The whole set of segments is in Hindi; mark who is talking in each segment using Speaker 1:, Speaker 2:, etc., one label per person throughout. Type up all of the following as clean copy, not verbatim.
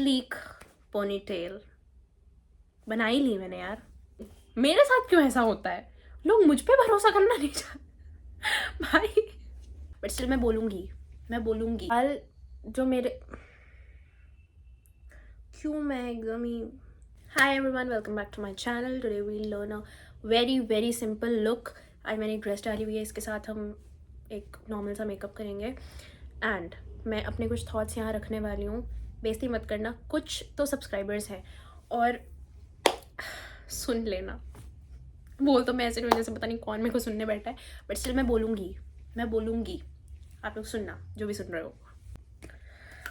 Speaker 1: लीक पोनीटेल बना ही ली मैंने यार। मेरे साथ क्यों ऐसा होता है, लोग मुझ पे भरोसा करना नहीं चाहते भाई। बट स्टिल मैं बोलूंगी हाल जो मेरे क्यों मैं एकदम ही। Hi everyone, welcome back to my channel. Today we learn a very very simple look. आज मैंने एक ड्रेस डाली हुई है, इसके साथ हम एक नॉर्मल सा मेकअप करेंगे। एंड मैं अपने कुछ थॉट्स यहाँ रखने वाली हूँ। बेइज्जती मत करना, कुछ तो सब्सक्राइबर्स हैं और सुन लेना। बोल तो मैं ऐसे नहीं, जैसे पता नहीं कौन मेरे को सुनने बैठा है, बट स्टिल मैं बोलूँगी आप लोग सुनना, जो भी सुन रहे हो।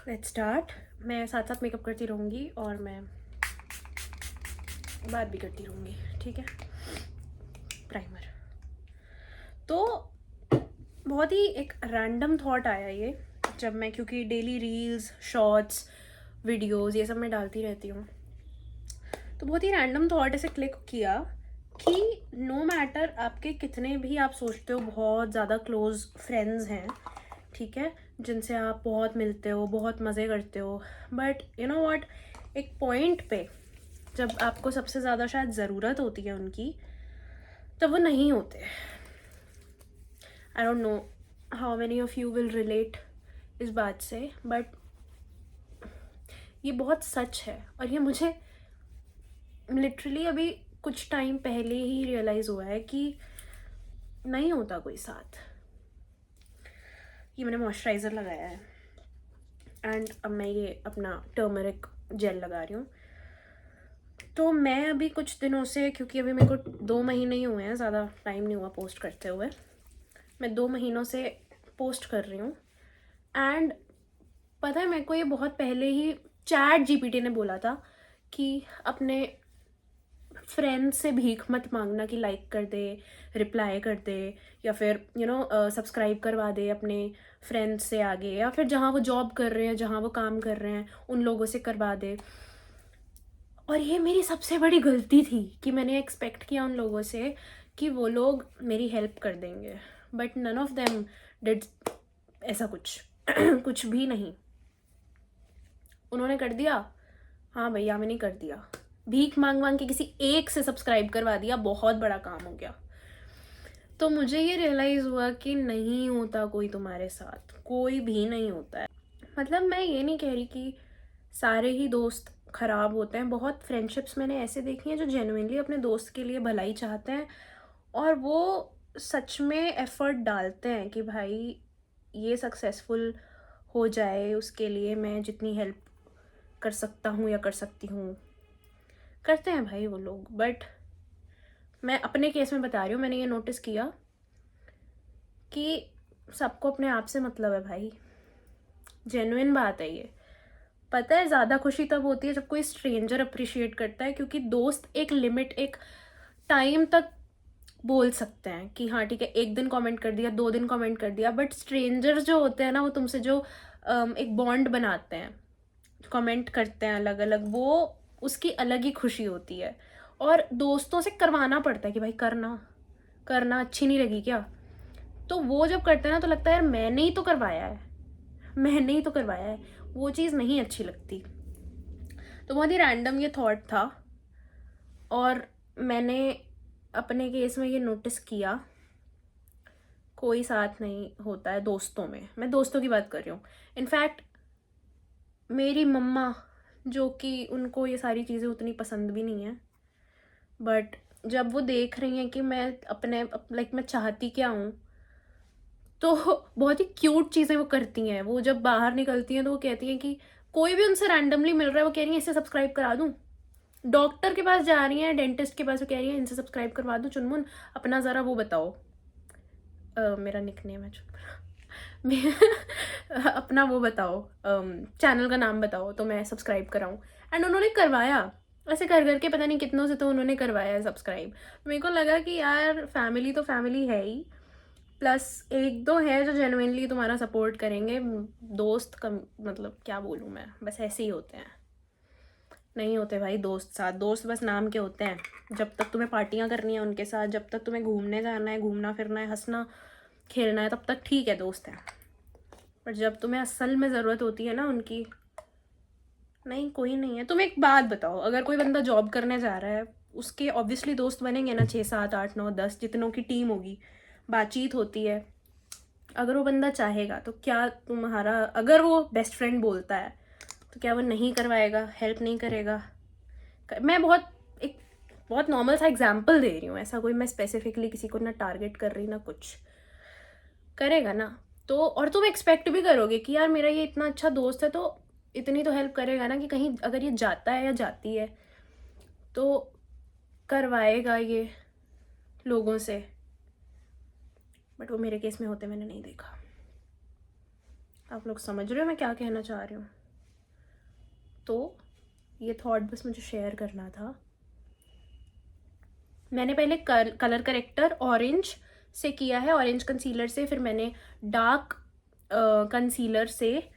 Speaker 1: Let's start. मैं साथ साथ मेकअप करती रहूँगी और मैं बात भी करती रहूँगी, ठीक है। प्राइमर तो बहुत ही एक रैंडम थॉट आया ये, जब मैं क्योंकि डेली रील्स, शॉर्ट्स, वीडियोस ये सब मैं डालती रहती हूँ, तो बहुत ही रैंडम थॉट ऐसे क्लिक किया कि नो मैटर आपके कितने भी आप सोचते हो बहुत ज़्यादा क्लोज फ्रेंड्स हैं, ठीक है, जिनसे आप बहुत मिलते हो, बहुत मज़े करते हो, बट यू नो व्हाट, एक पॉइंट पे जब आपको सबसे ज़्यादा शायद ज़रूरत होती है उनकी, तब वो नहीं होते। I don't know how many of you will relate इस बात से, बट ये बहुत सच है और ये मुझे लिटरली अभी कुछ टाइम पहले ही रियलाइज़ हुआ है कि नहीं होता कोई साथ। ये मैंने मॉइस्चराइज़र लगाया है एंड अब मैं ये अपना टर्मरिक जेल लगा रही हूँ। तो मैं अभी कुछ दिनों से, क्योंकि अभी मेरे को 2 महीने ही हुए हैं, ज़्यादा टाइम नहीं हुआ पोस्ट करते हुए, मैं 2 महीनों से पोस्ट कर रही हूँ। एंड पता है मेरे को ये बहुत पहले ही चैट जीपीटी ने बोला था कि अपने फ्रेंड से भीख मत मांगना कि लाइक कर दे, रिप्लाई कर दे, या फिर सब्सक्राइब करवा दे अपने फ्रेंड्स से आगे, या फिर जहाँ वो जॉब कर रहे हैं, जहाँ वो काम कर रहे हैं, उन लोगों से करवा दे। और ये मेरी सबसे बड़ी गलती थी कि मैंने एक्सपेक्ट किया उन लोगों से कि वो लोग मेरी हेल्प कर देंगे, but none of them did ऐसा कुछ कुछ भी नहीं। उन्होंने कर दिया, हाँ भैया मैंने कर दिया, भीख मांग मांग के किसी एक से सब्सक्राइब करवा दिया, बहुत बड़ा काम हो गया। तो मुझे ये रियलाइज़ हुआ कि नहीं होता कोई तुम्हारे साथ, कोई भी नहीं होता है। मतलब मैं ये नहीं कह रही कि सारे ही दोस्त ख़राब होते हैं, बहुत फ्रेंडशिप्स मैंने ऐसे देखी हैं जो जेन्युइनली अपने दोस्त के लिए भलाई चाहते हैं और वो सच में एफ़र्ट डालते हैं कि भाई ये सक्सेसफुल हो जाए, उसके लिए मैं जितनी हेल्प कर सकता हूँ या कर सकती हूँ करते हैं भाई वो लोग। बट मैं अपने केस में बता रही हूँ, मैंने ये नोटिस किया कि सबको अपने आप से मतलब है भाई, जेन्युइन बात है ये। पता है ज़्यादा खुशी तब होती है जब कोई स्ट्रेंजर अप्रिशिएट करता है, क्योंकि दोस्त एक लिमिट, एक टाइम तक बोल सकते हैं कि हाँ ठीक है, 1 दिन कमेंट कर दिया, 2 दिन कमेंट कर दिया, बट स्ट्रेंजर्स जो होते हैं ना, वो तुमसे जो एक बॉन्ड बनाते हैं, कमेंट करते हैं अलग अलग, वो उसकी अलग ही खुशी होती है। और दोस्तों से करवाना पड़ता है कि भाई करना करना, अच्छी नहीं लगी क्या? तो वो जब करते हैं ना तो लगता है यार मैंने ही तो करवाया है, मैंने ही तो करवाया है, वो चीज़ नहीं अच्छी लगती। तो बहुत ही रैंडम ये थॉट था और मैंने अपने केस में ये नोटिस किया, कोई साथ नहीं होता है दोस्तों में। मैं दोस्तों की बात कर रही हूँ। इनफैक्ट मेरी मम्मा, जो कि उनको ये सारी चीज़ें उतनी पसंद भी नहीं है, बट जब वो देख रही हैं कि मैं अपने लाइक मैं चाहती क्या हूँ, तो बहुत ही क्यूट चीज़ें वो करती हैं। वो जब बाहर निकलती हैं तो वो कहती हैं कि कोई भी उनसे रैंडमली मिल रहा है, वो कह रही है इसे सब्सक्राइब करा दूँ। डॉक्टर के पास जा रही हैं, डेंटिस्ट के पास, वो कह रही है इनसे सब्सक्राइब करवा दूँ, चुनमुन अपना ज़रा वो बताओ, मेरा निकनेम है अपना वो बताओ, चैनल का नाम बताओ तो मैं सब्सक्राइब कराऊँ। एंड उन्होंने करवाया, ऐसे कर करके पता नहीं कितनों से तो उन्होंने करवाया है सब्सक्राइब। मेरे को लगा कि यार फैमिली तो फैमिली है ही, प्लस 1-2 है जो जेनुइनली तुम्हारा सपोर्ट करेंगे। दोस्त का मतलब क्या बोलूँ मैं, बस ऐसे ही होते हैं। नहीं होते भाई दोस्त साथ, दोस्त बस नाम के होते हैं। जब तक तुम्हें पार्टियां करनी है उनके साथ, जब तक तुम्हें घूमने जाना है, घूमना फिरना है, हंसना खेलना है, तब तक ठीक है दोस्त है। पर जब तुम्हें असल में ज़रूरत होती है ना उनकी, नहीं कोई नहीं है। तुम एक बात बताओ, अगर कोई बंदा जॉब करने जा रहा है, उसके ऑब्वियसली दोस्त बनेंगे ना, 6 7 8 9 10 जितनों की टीम होगी, बातचीत होती है। अगर वो बंदा चाहेगा तो क्या तुम्हारा, अगर वो बेस्ट फ्रेंड बोलता है तो क्या वो नहीं करवाएगा, हेल्प नहीं करेगा? मैं एक बहुत नॉर्मल सा एग्जाम्पल दे रही हूँ, ऐसा कोई मैं स्पेसिफिकली किसी को ना टारगेट कर रही ना कुछ। करेगा ना। तो और तुम एक्सपेक्ट भी करोगे कि यार मेरा ये इतना अच्छा दोस्त है तो इतनी तो हेल्प करेगा ना, कि कहीं अगर ये जाता है या जाती है तो करवाएगा ये लोगों से। बट वो मेरे केस में होते मैंने नहीं देखा। आप लोग समझ रहे हो मैं क्या कहना चाह रही हूँ? तो ये थॉट बस मुझे शेयर करना था। मैंने पहले कलर करेक्टर ऑरेंज से किया है, ऑरेंज कंसीलर से, फिर मैंने डार्क कंसीलर से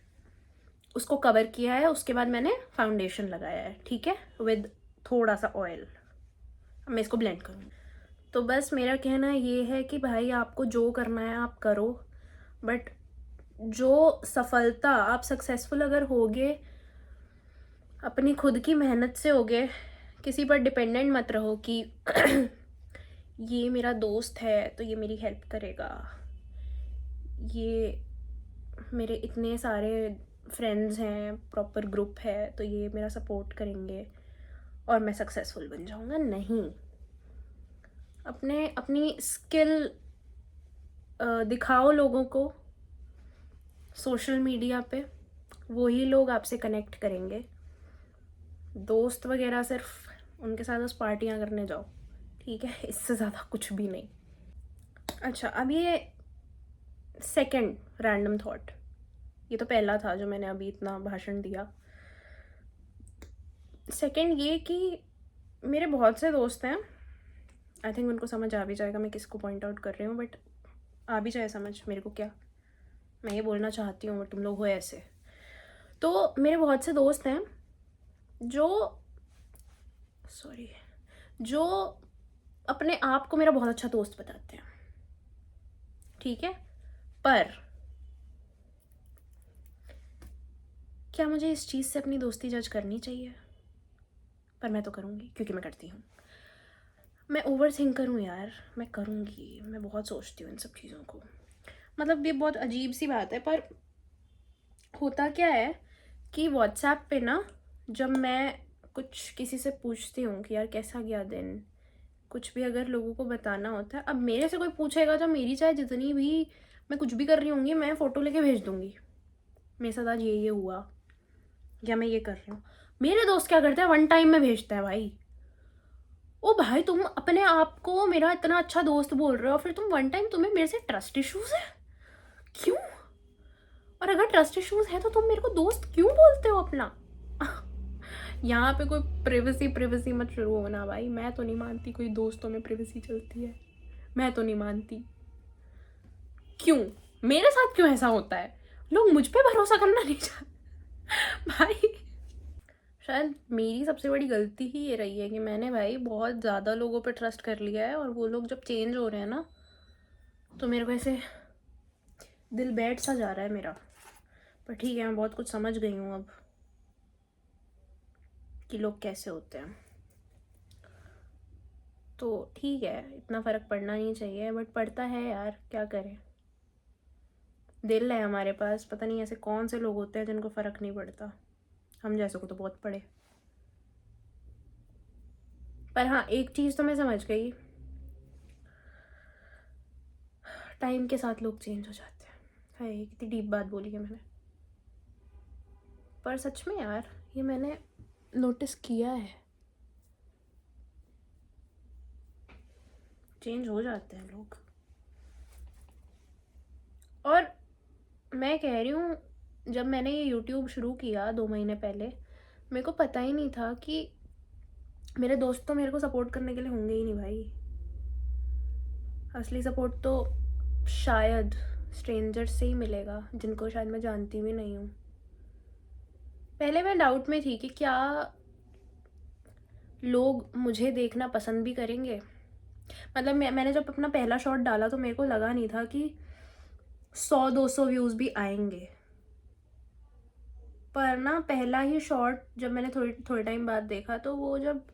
Speaker 1: उसको कवर किया है, उसके बाद मैंने फाउंडेशन लगाया है, ठीक है, विद थोड़ा सा ऑयल। अब मैं इसको ब्लेंड करूँगी। तो बस मेरा कहना ये है कि भाई आपको जो करना है आप करो, बट जो सफलता, आप सक्सेसफुल अगर होगे अपनी खुद की मेहनत से होगे, किसी पर डिपेंडेंट मत रहो कि ये मेरा दोस्त है तो ये मेरी हेल्प करेगा, ये मेरे इतने सारे फ्रेंड्स हैं, प्रॉपर ग्रुप है तो ये मेरा सपोर्ट करेंगे और मैं सक्सेसफुल बन जाऊंगा। नहीं, अपनी स्किल दिखाओ लोगों को सोशल मीडिया पे, वही लोग आपसे कनेक्ट करेंगे। दोस्त वगैरह सिर्फ उनके साथ बस पार्टियाँ करने जाओ, ठीक है, इससे ज़्यादा कुछ भी नहीं। अच्छा, अब ये सेकंड रैंडम थॉट, ये तो पहला था जो मैंने अभी इतना भाषण दिया। सेकंड ये कि मेरे बहुत से दोस्त हैं, आई थिंक उनको समझ आ भी जाएगा मैं किसको पॉइंट आउट कर रही हूँ, बट आ भी जाए समझ, मेरे को क्या, मैं ये बोलना चाहती हूँ बट तुम लोग हो ऐसे। तो मेरे बहुत से दोस्त हैं जो अपने आप को मेरा बहुत अच्छा दोस्त बताते हैं, ठीक है, पर क्या मुझे इस चीज़ से अपनी दोस्ती जज करनी चाहिए? पर मैं तो करूँगी क्योंकि मैं करती हूँ। मैं ओवर थिंकर हूँ यार, मैं करूँगी, मैं बहुत सोचती हूँ इन सब चीज़ों को। मतलब ये बहुत अजीब सी बात है, पर होता क्या है कि व्हाट्सएप पे ना, जब मैं कुछ किसी से पूछती हूँ कि यार कैसा गया दिन, कुछ भी अगर लोगों को बताना होता है, अब मेरे से कोई पूछेगा तो मेरी चाहे जितनी भी मैं कुछ भी कर रही होंगी, मैं फ़ोटो लेके भेज दूँगी, मेरे साथ आज ये हुआ या मैं ये कर रही हूँ। मेरे दोस्त क्या करते हैं, वन टाइम में भेजता है भाई। ओ भाई, तुम अपने आप को मेरा इतना अच्छा दोस्त बोल रहे हो, फिर तुम वन टाइम, तुम्हें मेरे से ट्रस्ट इश्यूज है क्यों? और अगर ट्रस्ट इश्यूज है तो तुम मेरे को दोस्त क्यों बोलते हो अपना? यहाँ पे कोई प्रिवेसी मत शुरू होना भाई, मैं तो नहीं मानती कोई दोस्तों में प्रिवेसी चलती है, मैं तो नहीं मानती। क्यों मेरे साथ क्यों ऐसा होता है? लोग मुझ पे भरोसा करना नहीं चाहते भाई। शायद मेरी सबसे बड़ी गलती ही ये रही है कि मैंने भाई बहुत ज़्यादा लोगों पे ट्रस्ट कर लिया है, और वो लोग जब चेंज हो रहे हैं ना तो मेरे को ऐसे दिल बैठ सा जा रहा है मेरा। पर ठीक है, मैं बहुत कुछ समझ गई हूँ अब कि लोग कैसे होते हैं, तो ठीक है, इतना फ़र्क पड़ना नहीं चाहिए, बट पड़ता है यार, क्या करें, दिल है हमारे पास। पता नहीं ऐसे कौन से लोग होते हैं जिनको फ़र्क नहीं पड़ता, हम जैसे को तो बहुत पड़े। पर हाँ, एक चीज़ तो मैं समझ गई, टाइम के साथ लोग चेंज हो जाते हैं। हाय, कितनी डीप बात बोली है मैंने, पर सच में यार ये मैंने नोटिस किया है, चेंज हो जाते हैं लोग। और मैं कह रही हूँ, जब मैंने ये यूट्यूब शुरू किया 2 महीने पहले, मेरे को पता ही नहीं था कि मेरे दोस्त तो मेरे को सपोर्ट करने के लिए होंगे ही नहीं भाई। असली सपोर्ट तो शायद स्ट्रेंजर से ही मिलेगा, जिनको शायद मैं जानती भी नहीं हूँ। पहले मैं डाउट में थी कि क्या लोग मुझे देखना पसंद भी करेंगे। मतलब मैंने जब अपना पहला शॉट डाला तो मेरे को लगा नहीं था कि 100-200 व्यूज़ भी आएंगे। पर ना पहला ही शॉट जब मैंने थोड़े थोड़े टाइम बाद देखा, तो वो जब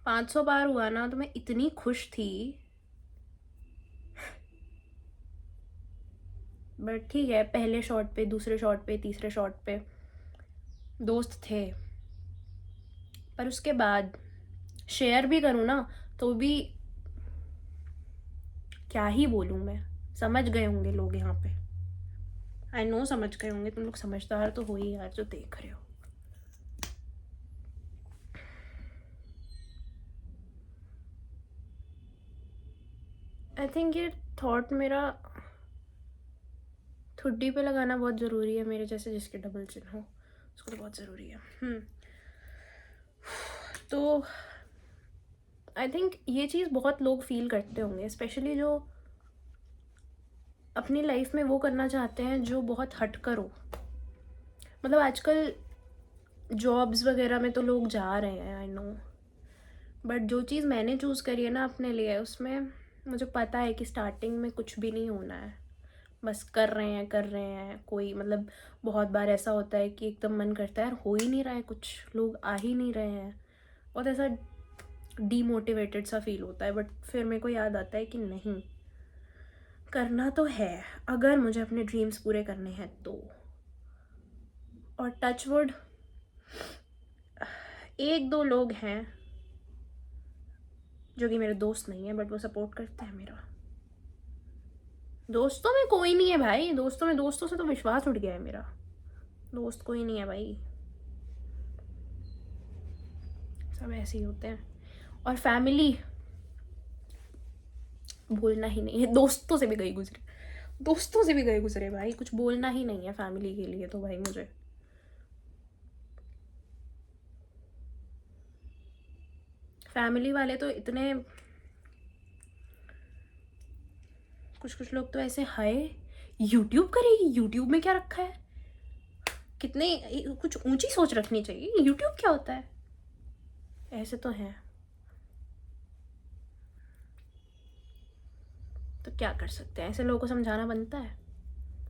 Speaker 1: 500 पार हुआ ना, तो मैं इतनी खुश थी। बट ठीक है, पहले शॉट पे, दूसरे शॉट पे, तीसरे शॉट पे दोस्त थे, पर उसके बाद शेयर भी करूँ ना तो भी क्या ही बोलूँ मैं। समझ गए होंगे लोग यहाँ पे, आई नो समझ गए होंगे, तुम लोग समझदार तो हो ही यार जो देख रहे हो। आई थिंक ये थॉट मेरा ठुड्डी पे लगाना बहुत ज़रूरी है, मेरे जैसे जिसके डबल चिन हो उसको तो बहुत ज़रूरी है। तो आई थिंक ये चीज़ बहुत लोग फील करते होंगे, स्पेशली जो अपनी लाइफ में वो करना चाहते हैं जो बहुत हटकर हो। मतलब आजकल जॉब्स वगैरह में तो लोग जा रहे हैं, आई नो, बट जो चीज़ मैंने चूज़ करी है ना अपने लिए, उसमें मुझे पता है कि स्टार्टिंग में कुछ भी नहीं होना है, बस कर रहे हैं। कोई मतलब बहुत बार ऐसा होता है कि एकदम मन करता है यार हो ही नहीं रहा है कुछ, लोग आ ही नहीं रहे हैं, बहुत ऐसा डीमोटिवेटेड सा फील होता है। बट फिर मेरे को याद आता है कि नहीं, करना तो है अगर मुझे अपने ड्रीम्स पूरे करने हैं तो। और टचवुड एक दो लोग हैं जो कि मेरे दोस्त नहीं है, बट वो सपोर्ट करते हैं मेरा। दोस्तों में कोई नहीं है भाई, दोस्तों से तो विश्वास उठ गया है मेरा, दोस्त कोई नहीं है भाई, सब ऐसे ही होते हैं। और फैमिली बोलना ही नहीं है, दोस्तों से भी गए गुजरे भाई, कुछ बोलना ही नहीं है फैमिली के लिए तो भाई मुझे। फैमिली वाले तो इतने, कुछ लोग तो ऐसे, हाय यूट्यूब करेगी, यूट्यूब में क्या रखा है, कितने कुछ ऊंची सोच रखनी चाहिए, यूट्यूब क्या होता है, ऐसे तो हैं। तो क्या कर सकते हैं, ऐसे लोगों को समझाना बनता है,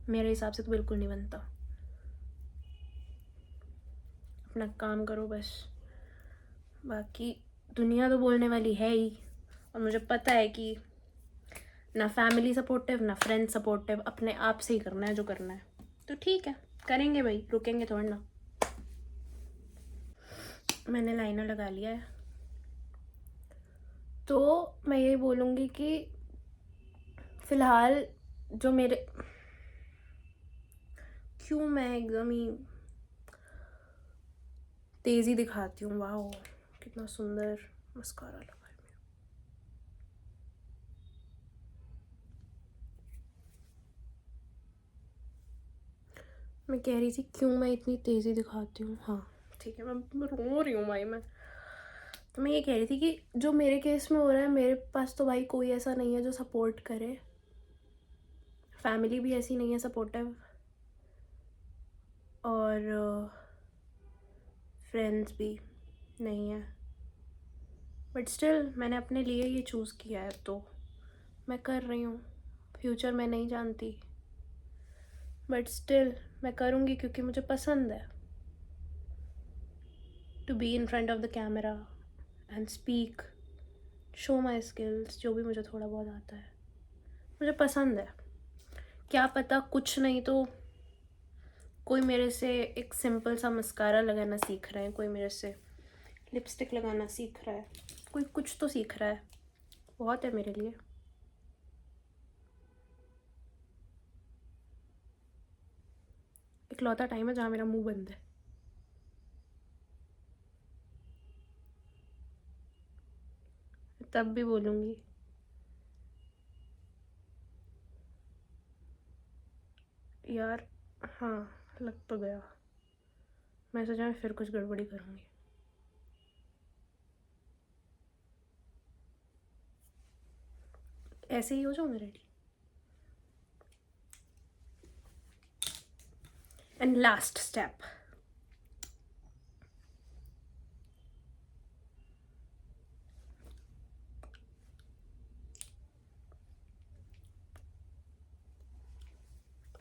Speaker 1: मेरे हिसाब से तो बिल्कुल नहीं बनता। अपना काम करो बस, बाकी दुनिया तो बोलने वाली है ही। और मुझे पता है कि ना फैमिली सपोर्टिव ना फ्रेंड सपोर्टिव, अपने आप से ही करना है जो करना है, तो ठीक है करेंगे भाई, रुकेंगे थोड़ा ना। मैंने लाइनर लगा लिया है, तो मैं यही बोलूँगी कि फ़िलहाल जो मेरे, क्यों मैं एकदम ही तेज़ी दिखाती हूँ, वाह कितना सुंदर मस्कारा लगा है। मैं कह रही थी क्यों मैं इतनी तेज़ी दिखाती हूँ, हाँ ठीक है, मैं रो रही हूँ भाई मैं। तो मैं ये कह रही थी कि जो मेरे केस में हो रहा है, मेरे पास तो भाई कोई ऐसा नहीं है जो सपोर्ट करे, फैमिली भी ऐसी नहीं है सपोर्टिव, और फ्रेंड्स भी नहीं है, बट स्टिल मैंने अपने लिए ये चूज़ किया है तो मैं कर रही हूँ। फ्यूचर मैं नहीं जानती, बट स्टिल मैं करूँगी क्योंकि मुझे पसंद है to be in front of the camera and speak, show my skills, जो भी मुझे थोड़ा बहुत आता है मुझे पसंद है। क्या पता कुछ नहीं तो कोई मेरे से एक सिंपल सा मस्कारा लगाना सीख रहा है, कोई मेरे से लिपस्टिक लगाना सीख रहा है, कोई कुछ तो सीख रहा है, बहुत है मेरे लिए। इकलौता टाइम है जहाँ मेरा मुंह बंद है। तब भी बोलूँगी यार, हाँ लग तो गया, मैं सोचा मैं फिर कुछ गड़बड़ी करूँगी। ऐसे ही हो जाओ मैं ready. And last step,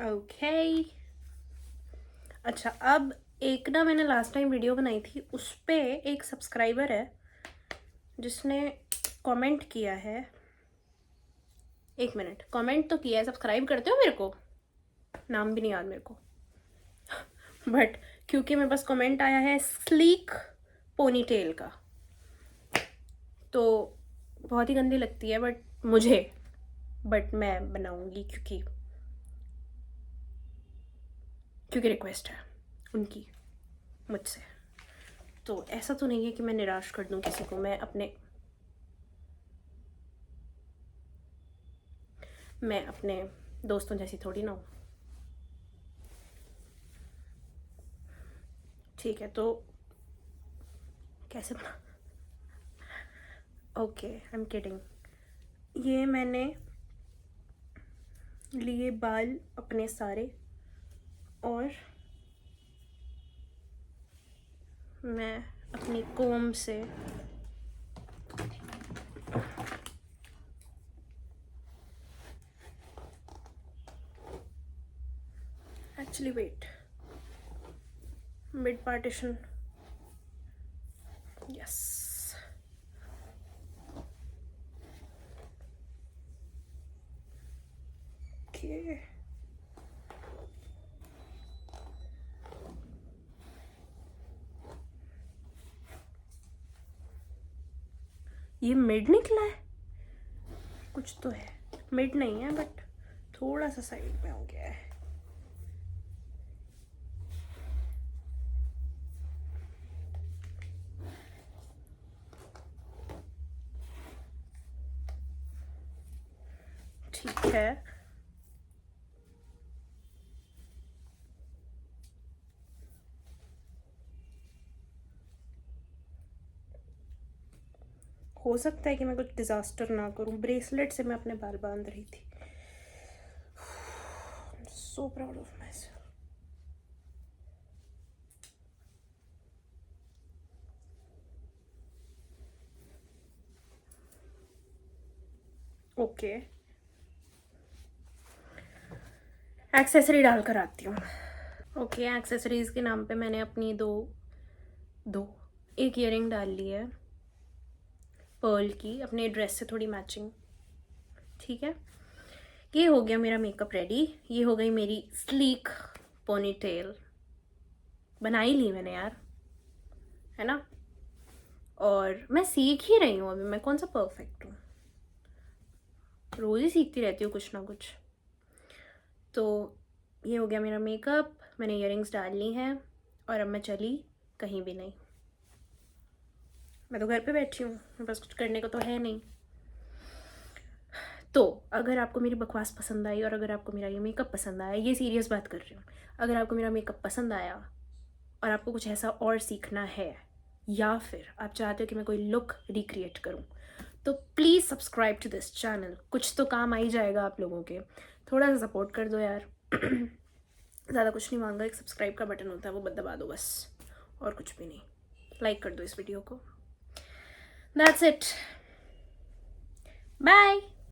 Speaker 1: okay अच्छा अब एक ना मैंने लास्ट टाइम वीडियो बनाई थी, उस पे एक सब्सक्राइबर है जिसने कमेंट किया है, 1 मिनट, कमेंट तो किया है, सब्सक्राइब करते हो मेरे को, नाम भी नहीं याद मेरे को बट क्योंकि मेरे पास कमेंट आया है स्लीक पोनी टेल का, तो बहुत ही गंदी लगती है बट मैं बनाऊंगी क्योंकि रिक्वेस्ट है उनकी मुझसे। तो ऐसा तो नहीं है कि मैं निराश कर दूं किसी को, मैं अपने दोस्तों जैसी थोड़ी ना हूँ। ठीक है, तो कैसे बना, ओके आई एम किडिंग। ये मैंने लिए बाल अपने सारे, और मैं अपनी कोम से actually wait, mid partition, yes, okay, ये मिड निकला है, कुछ तो है, मिड नहीं है बट थोड़ा सा साइड में हो गया है। ठीक है, हो सकता है कि मैं कुछ डिजास्टर ना करूं, ब्रेसलेट से मैं अपने बाल बांध रही थी। So proud of my self. Okay, accessory डालकर आती हूँ। ओके, एक्सेसरीज के नाम पे मैंने अपनी एक ईयरिंग डाल ली है पर्ल की, अपने ड्रेस से थोड़ी मैचिंग। ठीक है, ये हो गया मेरा मेकअप रेडी, ये हो गई मेरी स्लीक पोनी टेल, बना ही ली मैंने यार, है ना। और मैं सीख ही रही हूँ अभी, मैं कौन सा परफेक्ट हूँ, रोज़ ही सीखती रहती हूँ कुछ ना कुछ। तो ये हो गया मेरा मेकअप, मैंने ईयरिंग्स डाल ली हैं, और अब मैं चली कहीं भी नहीं, मैं तो घर पे बैठी हूँ, मेरे पास कुछ करने को तो है नहीं। तो अगर आपको मेरी बकवास पसंद आई और अगर आपको मेरा ये मेकअप पसंद आया, ये सीरियस बात कर रही हूँ, अगर आपको मेरा मेकअप पसंद आया और आपको कुछ ऐसा और सीखना है, या फिर आप चाहते हो कि मैं कोई लुक रिक्रिएट करूँ, तो please subscribe to this channel, कुछ तो काम आ ही जाएगा आप लोगों के, थोड़ा सा सपोर्ट कर दो यार ज़्यादा कुछ नहीं मांगा, एक सब्सक्राइब का बटन होता है वो दबा दो बस, और कुछ भी नहीं, लाइक कर दो इस वीडियो को, दैट्स इट, बाय।